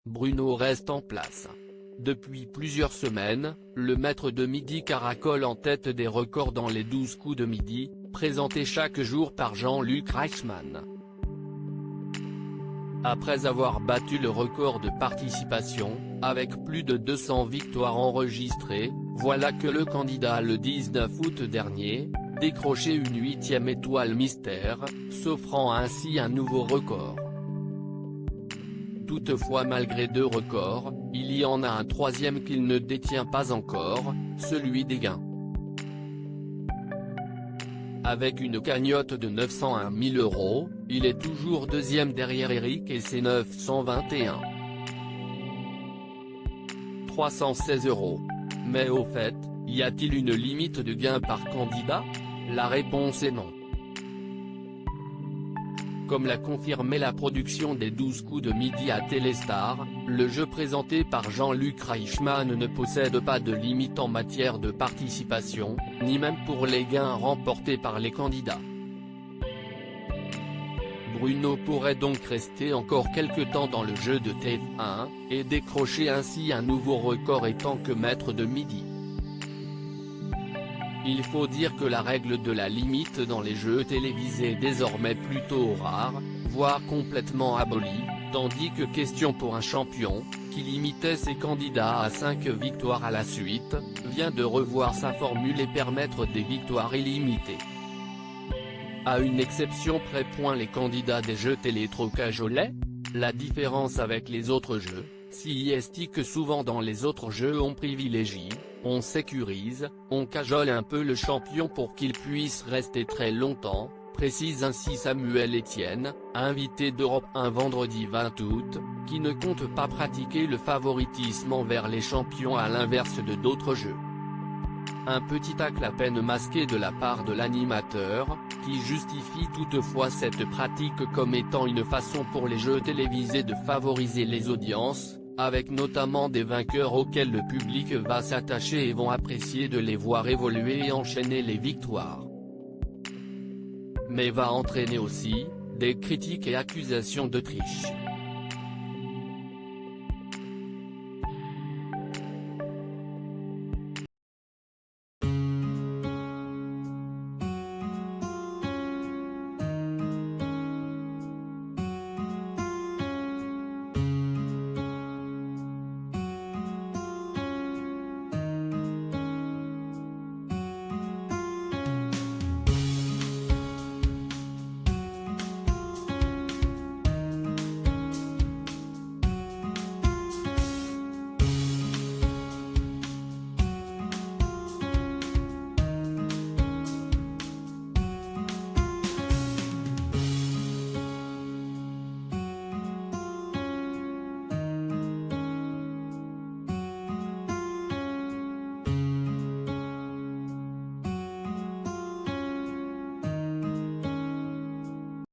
Bruno reste en place. Depuis plusieurs semaines, le maître de midi caracole en tête des records dans les 12 coups de midi, présentés chaque jour par Jean-Luc Reichmann. Après avoir battu le record de participation, avec plus de 200 victoires enregistrées, voilà que le candidat le 19 août dernier, décrochait une 8e étoile mystère, s'offrant ainsi un nouveau record. Toutefois, malgré 2 records, il y en a un 3e qu'il ne détient pas encore, celui des gains. Avec une cagnotte de 901 000 €, il est toujours 2e derrière Eric et ses 921 316 €. Mais au fait, y a-t-il une limite de gains par candidat? La réponse est non. Comme l'a confirmé la production des 12 coups de midi à Téléstar, le jeu présenté par Jean-Luc Reichmann ne possède pas de limite en matière de participation, ni même pour les gains remportés par les candidats. Bruno pourrait donc rester encore quelque temps dans le jeu de TF1, et décrocher ainsi un nouveau record étant que maître de midi. Il faut dire que la règle de la limite dans les jeux télévisés est désormais plutôt rare, voire complètement abolie, tandis que Question pour un champion, qui limitait ses candidats à 5 victoires à la suite, vient de revoir sa formule et permettre des victoires illimitées. À une exception près, les candidats des jeux télé trop cajolais. La différence avec les autres jeux, si est que souvent dans les autres jeux on privilégie, on sécurise, on cajole un peu le champion pour qu'il puisse rester très longtemps, précise ainsi Samuel Etienne, invité d'Europe 1 vendredi 20 août, qui ne compte pas pratiquer le favoritisme envers les champions à l'inverse de d'autres jeux. Un petit tacle à peine masqué de la part de l'animateur, qui justifie toutefois cette pratique comme étant une façon pour les jeux télévisés de favoriser les audiences, avec notamment des vainqueurs auxquels le public va s'attacher et vont apprécier de les voir évoluer et enchaîner les victoires. Mais va entraîner aussi des critiques et accusations de triche.